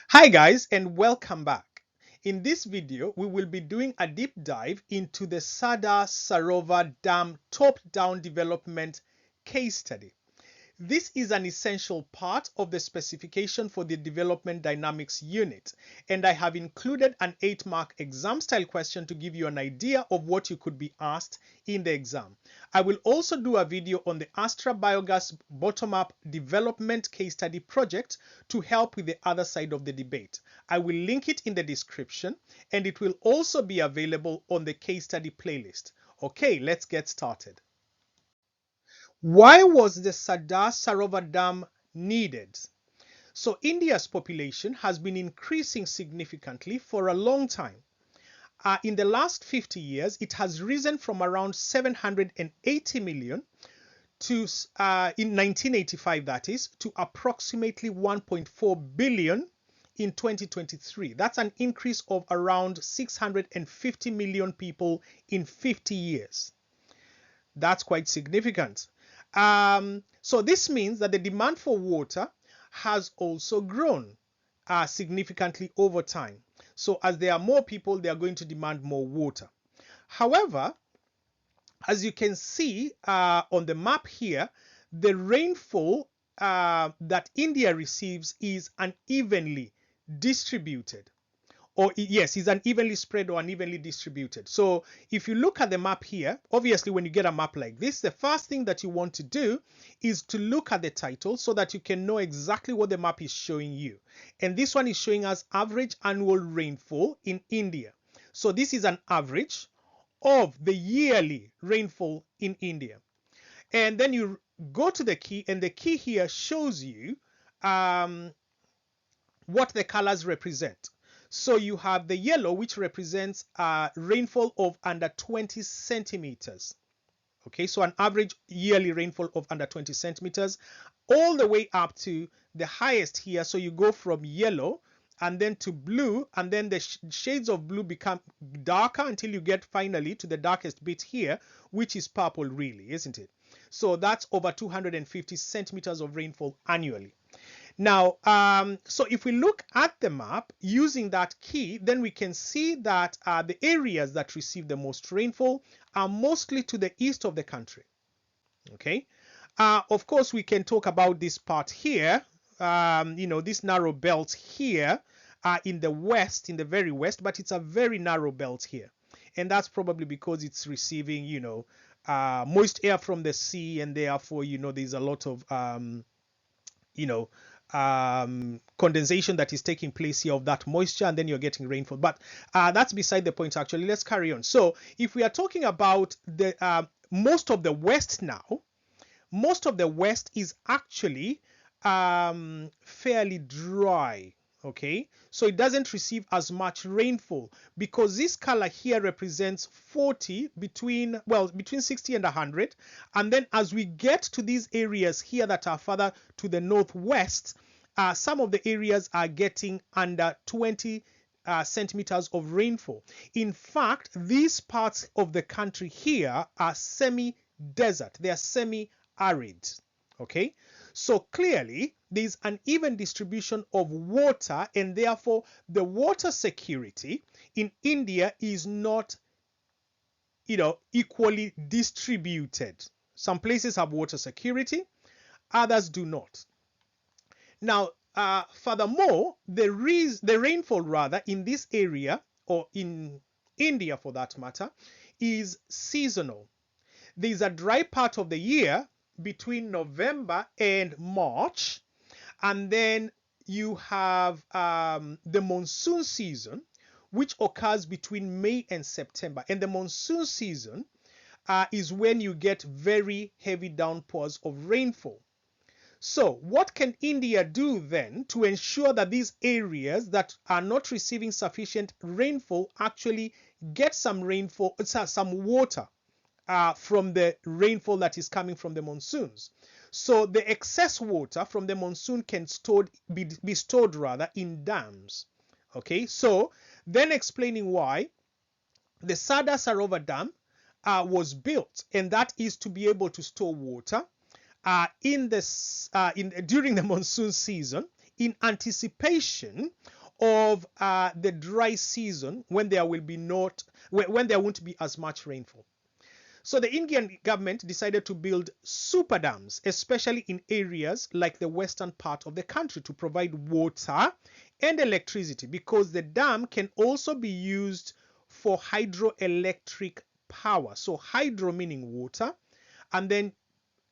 Hi guys, and welcome back. In this video, we will be doing a deep dive into the Sardar Sarovar Dam top-down development case study. This is an essential part of the specification for the development dynamics unit, and I have included an 8-mark exam style question to give you an idea of what you could be asked in the exam. I will also do a video on the ASTRA biogas bottom-up development case study project to help with the other side of the debate. I will link it in the description, and it will also be available on the case study playlist. Okay, let's get started. Why was the Sardar Sarovar Dam needed? So India's population has been increasing significantly for a long time. In the last 50 years, it has risen from around 780 million to in 1985, that is, to approximately 1.4 billion in 2023. That's an increase of around 650 million people in 50 years. That's quite significant. So this means that the demand for water has also grown significantly over time. So as there are more people, they are going to demand more water. However, as you can see on the map here, the rainfall that India receives is unevenly distributed. Or yes, is unevenly spread or unevenly distributed. So if you look at the map here, obviously when you get a map like this, the first thing that you want to do is to look at the title so that you can know exactly what the map is showing you. And this one is showing us average annual rainfall in India. So this is an average of the yearly rainfall in India. And then you go to the key, and the key here shows you what the colors represent. So you have the yellow, which represents rainfall of under 20 centimeters. Okay, so an average yearly rainfall of under 20 centimeters, all the way up to the highest here. So you go from yellow and then to blue, and then the shades of blue become darker until you get finally to the darkest bit here, which is purple, really, isn't it? So that's over 250 centimeters of rainfall annually. Now, so if we look at the map using that key, then we can see that the areas that receive the most rainfall are mostly to the east of the country. Okay. Of course, we can talk about this part here, this narrow belt here in the west, in the very west, but it's a very narrow belt here. And that's probably because it's receiving, moist air from the sea, and therefore, there's a lot of, condensation that is taking place here of that moisture, and then you're getting rainfall. But that's beside the point, actually. Let's carry on. So if we are talking about the most of the west now, most of the west is actually fairly dry. Okay, so it doesn't receive as much rainfall because this color here represents 40 between 60 and 100. And then as we get to these areas here that are further to the northwest, some of the areas are getting under 20 centimeters of rainfall. In fact, these parts of the country here are semi-desert. They are semi-arid. Okay, so clearly there's an even distribution of water, and therefore the water security in India is not, equally distributed. Some places have water security, others do not. Now, furthermore, the rainfall rather in this area, or in India for that matter, is seasonal. There's a dry part of the year between November and March, and then you have the monsoon season, which occurs between May and September. And the monsoon season is when you get very heavy downpours of rainfall. So what can India do then to ensure that these areas that are not receiving sufficient rainfall actually get some rainfall, some water from the rainfall that is coming from the monsoons? So the excess water from the monsoon can be stored rather in dams. Okay, so then explaining why the Sardar Sarovar Dam was built, and that is to be able to store water during the monsoon season in anticipation of the dry season when there will be when there won't be as much rainfall. So the Indian government decided to build super dams, especially in areas like the western part of the country, to provide water and electricity, because the dam can also be used for hydroelectric power. So hydro meaning water, and then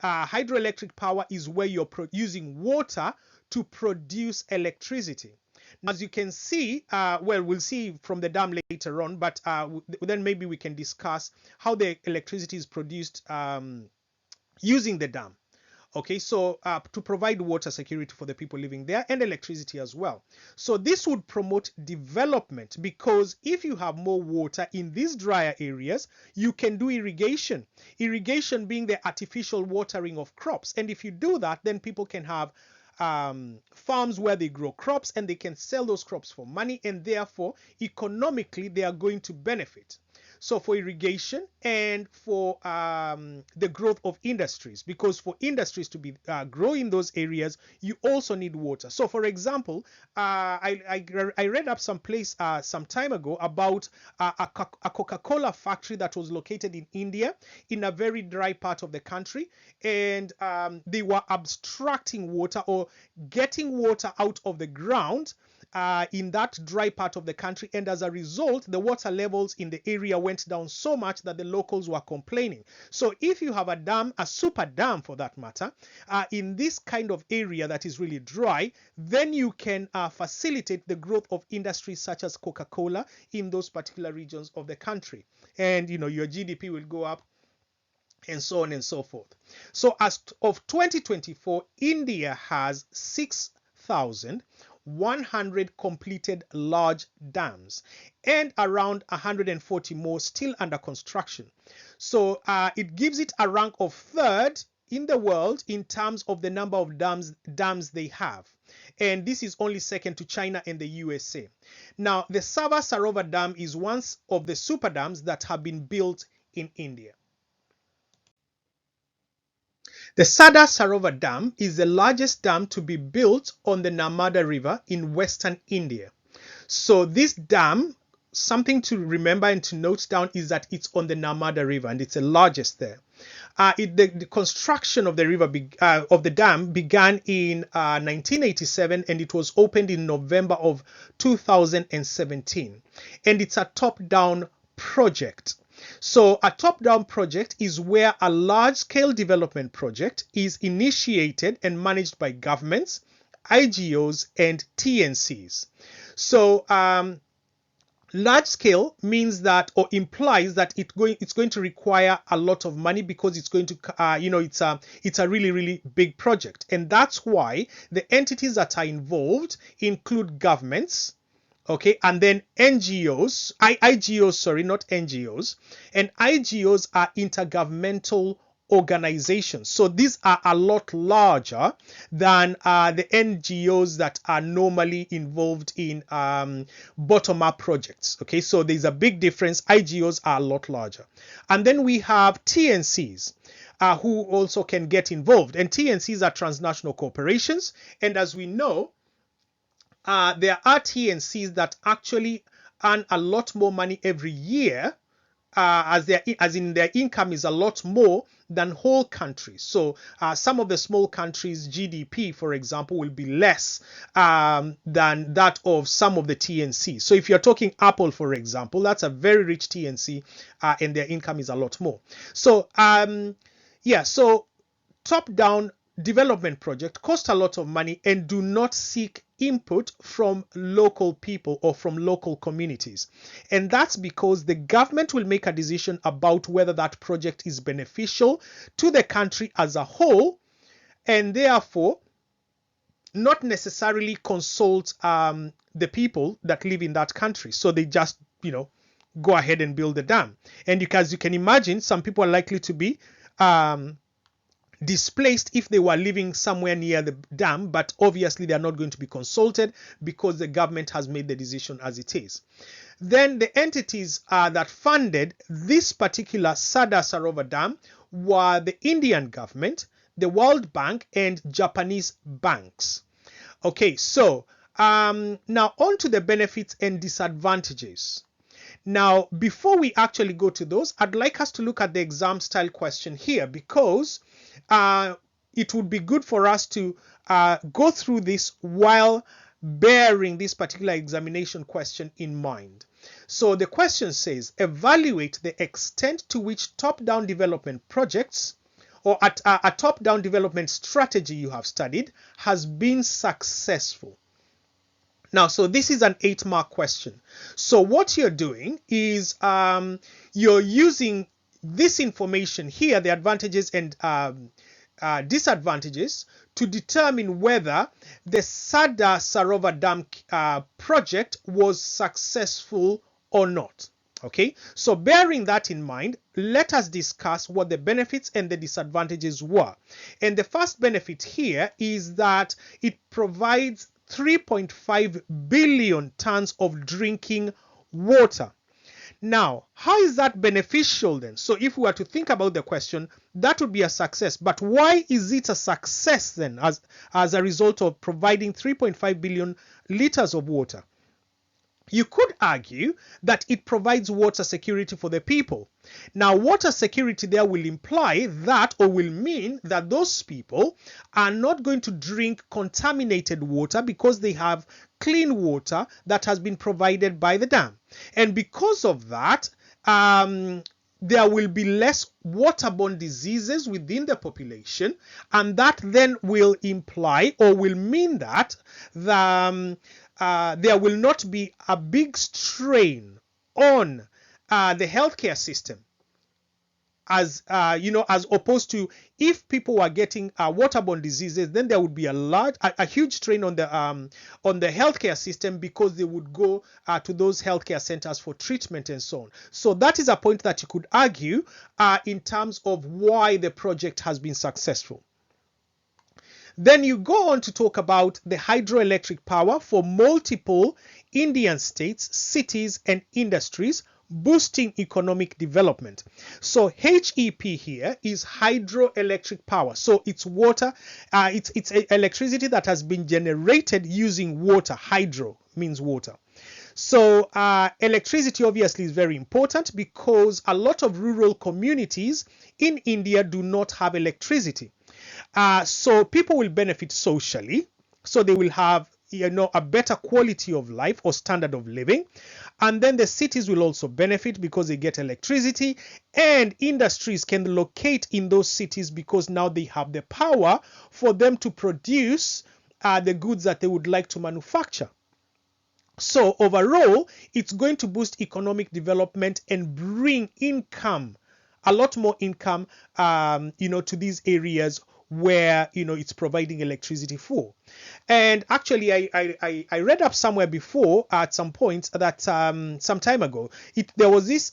hydroelectric power is where you're using water to produce electricity. Now, as you can see, well, we'll see from the dam later on, but then maybe we can discuss how the electricity is produced using the dam. Okay, so to provide water security for the people living there and electricity as well. So this would promote development, because if you have more water in these drier areas, you can do irrigation. Irrigation being the artificial watering of crops. And if you do that, then people can have farms where they grow crops and they can sell those crops for money, and therefore economically they are going to benefit. So for irrigation and for the growth of industries, because for industries to be grow in those areas, you also need water. So for example, I read up some place some time ago about a Coca-Cola factory that was located in India, in a very dry part of the country, and they were abstracting water or getting water out of the ground in that dry part of the country, and as a result the water levels in the area went down so much that the locals were complaining. So if you have a dam, a super dam for that matter, in this kind of area that is really dry, then you can facilitate the growth of industries such as Coca-Cola in those particular regions of the country, and your GDP will go up, and so on and so forth. So as of 2024, India has 6,100 completed large dams and around 140 more still under construction. So it gives it a rank of third in the world in terms of the number of dams they have. And this is only second to China and the USA. Now, the Sardar Sarovar Dam is one of the super dams that have been built in India. The Sardar Sarovar Dam is the largest dam to be built on the Narmada River in western India. So this dam, something to remember and to note down is that it's on the Narmada River and it's the largest there. The construction of the dam began in 1987 and it was opened in November of 2017. And it's a top-down project. So a top-down project is where a large-scale development project is initiated and managed by governments, IGOs, and TNCs. So large-scale means that, or implies that it's going to require a lot of money, because it's going to, it's a really, really big project. And that's why the entities that are involved include governments, okay, and then IGOs, not NGOs. And IGOs are intergovernmental organizations. So these are a lot larger than the NGOs that are normally involved in bottom-up projects. Okay, so there's a big difference. IGOs are a lot larger. And then we have TNCs. Who also can get involved. And TNCs are transnational corporations. And as we know, there are TNCs that actually earn a lot more money every year, as in their income is a lot more than whole countries. So some of the small countries' GDP, for example, will be less than that of some of the TNCs. So if you're talking Apple, for example, that's a very rich TNC, and their income is a lot more. So so top-down development projects cost a lot of money and do not seek input from local people or from local communities. And that's because the government will make a decision about whether that project is beneficial to the country as a whole, and therefore not necessarily consult the people that live in that country. So they just, go ahead and build the dam. And as you can imagine, some people are likely to be displaced if they were living somewhere near the dam, but obviously they are not going to be consulted because the government has made the decision as it is. Then the entities that funded this particular Sardar Sarovar Dam were the Indian government, the World Bank, and Japanese banks. Okay, so now on to the benefits and disadvantages. Now, before we actually go to those, I'd like us to look at the exam style question here, because it would be good for us to go through this while bearing this particular examination question in mind. So the question says, evaluate the extent to which top-down development projects or a top-down development strategy you have studied has been successful. Now, so this is an 8-mark question. So what you're doing is you're using this information here, the advantages and disadvantages, to determine whether the Sardar Sarovar Dam project was successful or not. Okay, so bearing that in mind, let us discuss what the benefits and the disadvantages were. And the first benefit here is that it provides 3.5 billion tons of drinking water. Now, how is that beneficial then? So if we were to think about the question, that would be a success. But why is it a success then as a result of providing 3.5 billion liters of water? You could argue that it provides water security for the people. Now, water security there will imply that, or will mean that those people are not going to drink contaminated water because they have clean water that has been provided by the dam. And because of that, there will be less waterborne diseases within the population, and that then will imply or will mean that there will not be a big strain on the healthcare system, as as opposed to if people were getting waterborne diseases, then there would be a huge strain on the healthcare system, because they would go to those healthcare centers for treatment and so on. So that is a point that you could argue in terms of why the project has been successful. Then you go on to talk about the hydroelectric power for multiple Indian states, cities, and industries, boosting economic development. So HEP here is hydroelectric power. So it's water, it's electricity that has been generated using water. Hydro means water. So electricity obviously is very important, because a lot of rural communities in India do not have electricity. So people will benefit socially. So they will have a better quality of life or standard of living. And then the cities will also benefit because they get electricity, and industries can locate in those cities because now they have the power for them to produce the goods that they would like to manufacture. So overall, it's going to boost economic development and bring income, a lot more income, to these areas where it's providing electricity for. And actually, I read up somewhere before at some point that some time ago there was this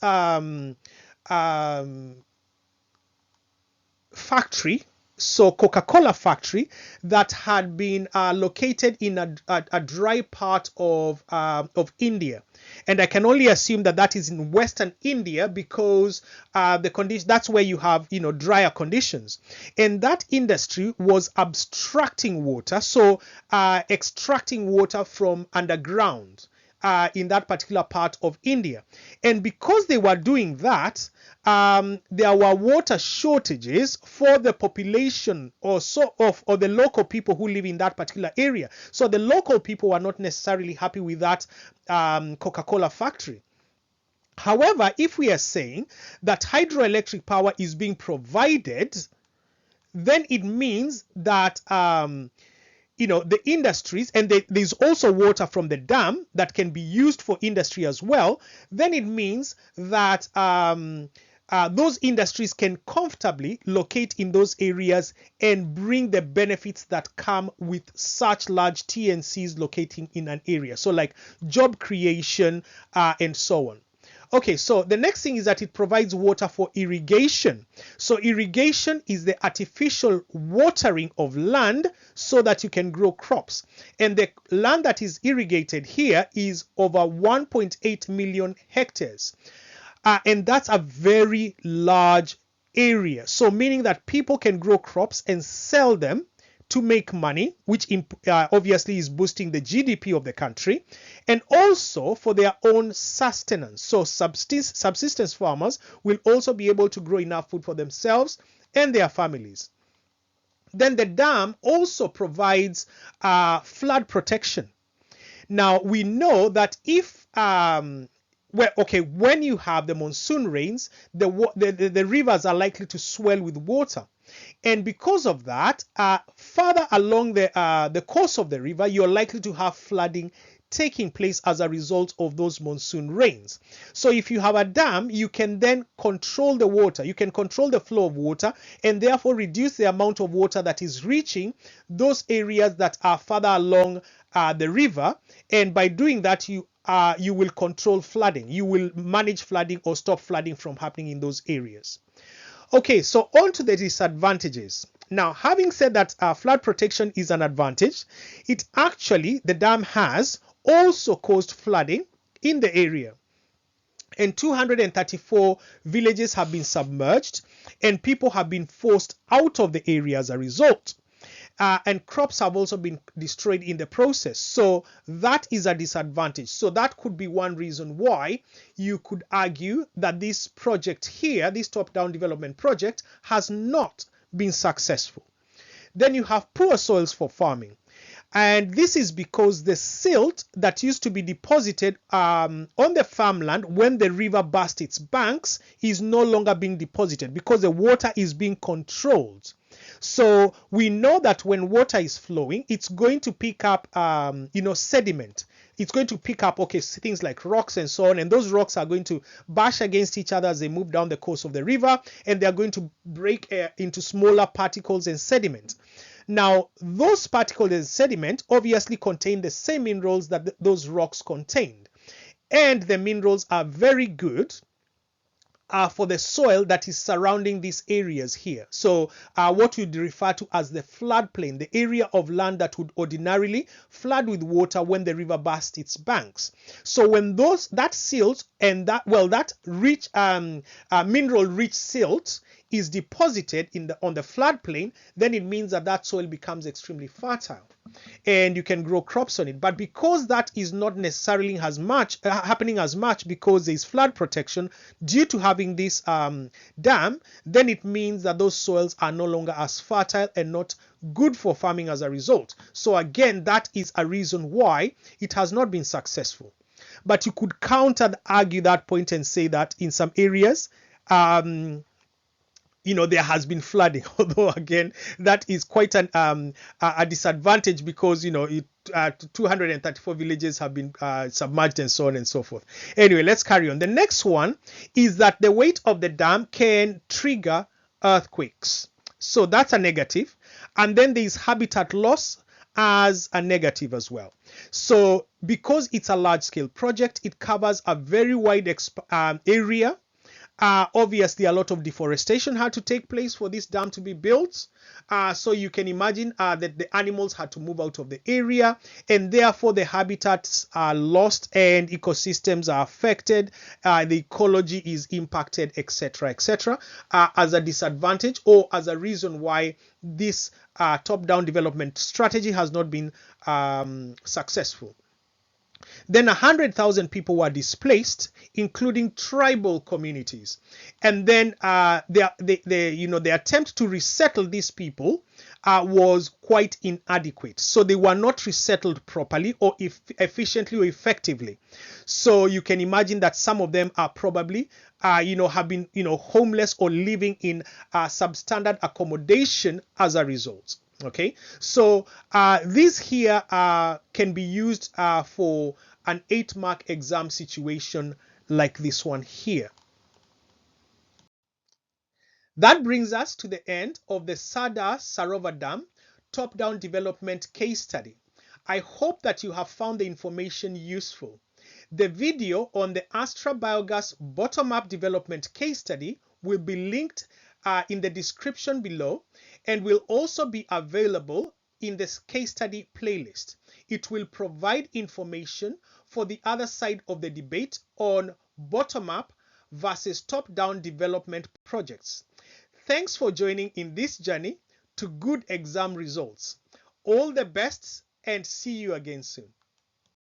factory, so Coca-Cola factory, that had been located in a dry part of India. And I can only assume that is in Western India, because the condition, that's where you have drier conditions. And that industry was abstracting water, so extracting water from underground in that particular part of India. And because they were doing that, there were water shortages for the population or the local people who live in that particular area. So the local people were not necessarily happy with that Coca-Cola factory. However, if we are saying that hydroelectric power is being provided, then it means that the industries, and there's also water from the dam that can be used for industry as well, then it means that those industries can comfortably locate in those areas and bring the benefits that come with such large TNCs locating in an area. So like job creation and so on. Okay, so the next thing is that it provides water for irrigation. So irrigation is the artificial watering of land so that you can grow crops. And the land that is irrigated here is over 1.8 million hectares. And that's a very large area. So meaning that people can grow crops and sell them to make money, which obviously is boosting the GDP of the country, and also for their own sustenance. So subsistence farmers will also be able to grow enough food for themselves and their families. Then the dam also provides flood protection. Now we know that if when you have the monsoon rains, the rivers are likely to swell with water. And because of that, further along the course of the river, you're likely to have flooding taking place as a result of those monsoon rains. So if you have a dam, you can then control the water. You can control the flow of water and therefore reduce the amount of water that is reaching those areas that are further along the river. And by doing that, you will control flooding. You will manage flooding or stop flooding from happening in those areas. Okay, so on to the disadvantages. Now, having said that flood protection is an advantage, the dam has also caused flooding in the area. And 234 villages have been submerged and people have been forced out of the area as a result. And crops have also been destroyed in the process. So that is a disadvantage. So that could be one reason why you could argue that this project here, this top-down development project, has not been successful. Then you have poor soils for farming. And this is because the silt that used to be deposited on the farmland when the river burst its banks is no longer being deposited because the water is being controlled. So we know that when water is flowing, it's going to pick up, sediment. It's going to pick up, things like rocks and so on. And those rocks are going to bash against each other as they move down the course of the river. And they're going to break into smaller particles and sediment. Now, those particles and sediment obviously contain the same minerals that those rocks contained. And the minerals are very good for the soil that is surrounding these areas here. So what we'd refer to as the floodplain, the area of land that would ordinarily flood with water when the river burst its banks. So when that silt and that rich mineral-rich silt is deposited on the floodplain, then it means that soil becomes extremely fertile and you can grow crops on it. But because that is not necessarily happening as much because there is flood protection due to having this dam, then it means that those soils are no longer as fertile and not good for farming as a result. So again, that is a reason why it has not been successful. But you could argue that point and say that in some areas, there has been flooding, although again, that is quite a disadvantage because, 234 villages have been submerged and so on and so forth. Anyway, let's carry on. The next one is that the weight of the dam can trigger earthquakes. So that's a negative. And then there is habitat loss as a negative as well. So because it's a large-scale project, it covers a very wide area. Obviously, a lot of deforestation had to take place for this dam to be built. So you can imagine that the animals had to move out of the area, and therefore the habitats are lost and ecosystems are affected. The ecology is impacted, etc., etc., as a disadvantage or as a reason why this top-down development strategy has not been successful. Then 100,000 people were displaced, including tribal communities. And then the attempt to resettle these people was quite inadequate. So they were not resettled properly or efficiently or effectively. So you can imagine that some of them are probably have been homeless or living in substandard accommodation as a result. Okay, so these here can be used for an 8-mark exam situation like this one here. That brings us to the end of the Sardar Sarovar Dam top-down development case study. I hope that you have found the information useful. The video on the ASTRA biogas bottom-up development case study will be linked in the description below and will also be available in this case study playlist. It will provide information for the other side of the debate on bottom-up versus top-down development projects. Thanks for joining in this journey to good exam results. All the best and see you again soon.